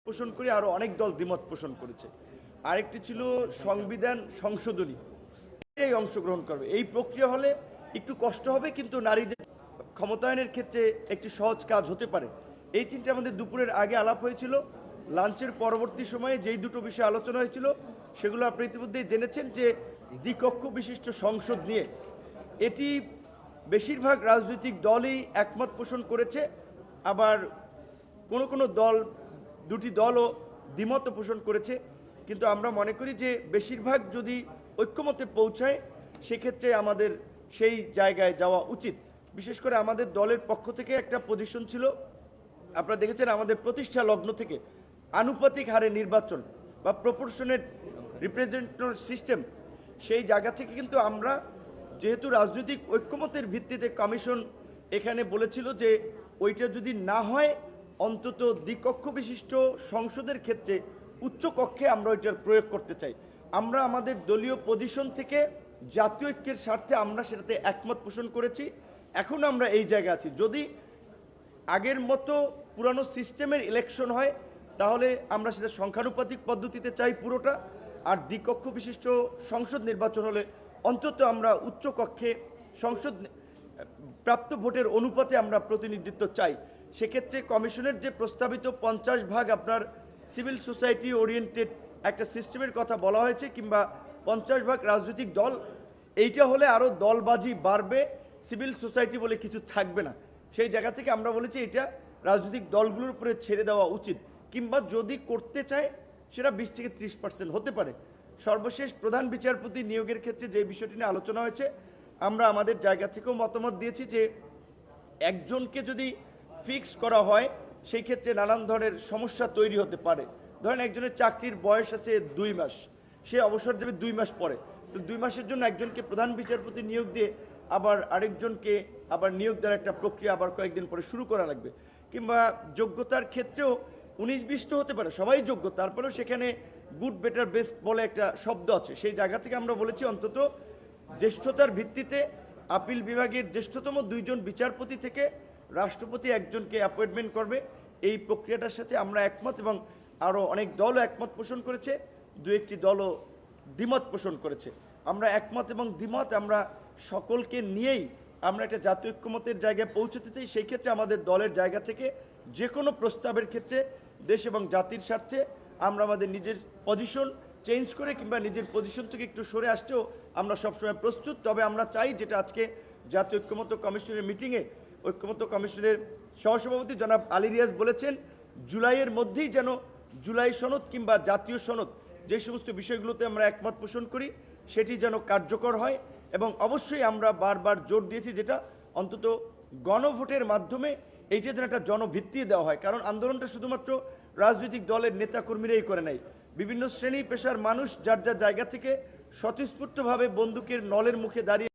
পোষণ করে আরো অনেক দল দ্বিমত পোষণ করেছে। আরেকটি ছিল সংবিধান সংশোধনী, এই অংশগ্রহণ করবে। এই প্রক্রিয়া হলে একটু কষ্ট হবে, কিন্তু নারীদের ক্ষমতায়নের ক্ষেত্রে একটি সহজ কাজ হতে পারে। এই তিনটা আমাদের দুপুরের আগে আলাপ হয়েছিল। লাঞ্চের পরবর্তী সময়ে যেই দুটো বিষয় আলোচনা হয়েছিল সেগুলো আপনি ইতিমধ্যেই জেনেছেন, যে দ্বিকক্ষ বিশিষ্ট সংসদ নিয়ে এটি বেশিরভাগ রাজনৈতিক দলই একমত পোষণ করেছে। আবার কোনো দল, দুটি দলও দ্বিমত পোষণ করেছে। কিন্তু আমরা মনে করি যে বেশিরভাগ যদি ঐক্যমতে পৌঁছায় সেক্ষেত্রে আমাদের সেই জায়গায় যাওয়া উচিত। বিশেষ করে আমাদের দলের পক্ষ থেকে একটা পজিশন ছিল, আপনারা দেখেছেন আমাদের প্রতিষ্ঠা লগ্ন থেকে আনুপাতিক হারে নির্বাচন বা প্রপোর্শনেট রিপ্রেজেন্টেটিভ সিস্টেম, সেই জায়গা থেকে কিন্তু আমরা যেহেতু রাজনৈতিক ঐক্যমতের ভিত্তিতে কমিশন এখানে বলেছিল যে ওইটা যদি না হয় অন্তত দ্বিকক্ষ বিশিষ্ট সংসদের ক্ষেত্রে উচ্চ কক্ষে আমরা ওইটার প্রয়োগ করতে চাই। আমরা আমাদের দলীয় পজিশন থেকে জাতীয় ঐক্যের স্বার্থে আমরা সেটাতে একমত পোষণ করেছি। এখন আমরা এই জায়গায় আছি। যদি আগের মতো পুরানো সিস্টেমের ইলেকশন হয় তাহলে আমরা সেটা সংখ্যানুপাতিক পদ্ধতিতে চাই পুরোটা, আর দ্বিকক্ষ বিশিষ্ট সংসদ নির্বাচন হলে অন্তত আমরা উচ্চ কক্ষে সংসদ প্রাপ্ত ভোটের অনুপাতে আমরা প্রতিনিধিত্ব চাই। সেক্ষেত্রে কমিশনের যে প্রস্তাবিত 50% আপনার সিভিল সোসাইটি ওরিয়েন্টেড একটা সিস্টেমের কথা বলা হয়েছে, কিংবা 50% রাজনৈতিক দল, এইটা হলে আরও দলবাজি বাড়বে, সিভিল সোসাইটি বলে কিছু থাকবে না। সেই জায়গা থেকে আমরা বলেছি এটা রাজনৈতিক দলগুলোর উপরে ছেড়ে দেওয়া উচিত, কিংবা যদি করতে চায় সেটা 20 থেকে 30% হতে পারে। সর্বশেষ প্রধান বিচারপতি নিয়োগের ক্ষেত্রে যে বিষয়টি নিয়ে আলোচনা হয়েছে, আমরা আমাদের জায়গা থেকেও মতামত দিয়েছি যে একজনকে যদি ফিক্স করা হয় সেই ক্ষেত্রে নানান ধরনের সমস্যা তৈরি হতে পারে। ধরেন একজনের চাকরির বয়স আছে 2 মাস, সে অবসর যাবে 2 মাস পরে, তো 2 মাসের জন্য একজনকে প্রধান বিচারপতি নিয়োগ দিয়ে আবার আরেকজনকে আবার নিয়োগ দেওয়ার একটা প্রক্রিয়া আবার কয়েকদিন পরে শুরু করা লাগবে। কিংবা যোগ্যতার ক্ষেত্রেও 19-20 তো হতে পারে, সবাই যোগ্য, তারপরেও সেখানে গুড বেটার বেস্ট বলে একটা শব্দ আছে। সেই জায়গা থেকে আমরা বলেছি অন্তত জ্যেষ্ঠতার ভিত্তিতে আপিল বিভাগের জ্যেষ্ঠতম 2 জন বিচারপতি থেকে রাষ্ট্রপতি একজনকে অ্যাপয়েন্টমেন্ট করবে। এই প্রক্রিয়াটার সাথে আমরা একমত, এবং আরও অনেক দলও একমত পোষণ করেছে, 2-1টি দলও দ্বিমত পোষণ করেছে। আমরা একমত এবং দ্বিমত আমরা সকলকে নিয়েই আমরা একটা জাতীয় ঐক্যমতের জায়গায় পৌঁছতে চাই। সেই ক্ষেত্রে আমাদের দলের জায়গা থেকে যে কোনো প্রস্তাবের ক্ষেত্রে দেশ এবং জাতির স্বার্থে আমরা আমাদের নিজের পজিশন চেঞ্জ করে কিংবা নিজের পজিশন থেকে একটু সরে আসতেও আমরা সবসময় প্রস্তুত। তবে আমরা চাই যেটা আজকে জাতীয় ঐক্যমত্য কমিশনের মিটিংয়ে ঐক্যমত্য কমিশনের সহসভাপতি জনাব আলী রিয়াজ বলেছেন, জুলাইয়ের মধ্যেই যেন জুলাই সনদ কিংবা জাতীয় সনদ, যে সমস্ত বিষয়গুলোতে আমরা একমত পোষণ করি সেটি যেন কার্যকর হয়। এবং অবশ্যই আমরা বারবার জোর দিয়েছি যেটা অন্তত গণভোটের মাধ্যমে এইটা যেন একটা জনভিত্তি দেওয়া হয়। কারণ আন্দোলনটা শুধুমাত্র রাজনৈতিক দলের নেতাকর্মীরাই করে নাই, বিভিন্ন শ্রেণী পেশার মানুষ যার যার জায়গা থেকে স্বতঃস্ফূর্তভাবে বন্দুকের নলের মুখে দাঁড়িয়ে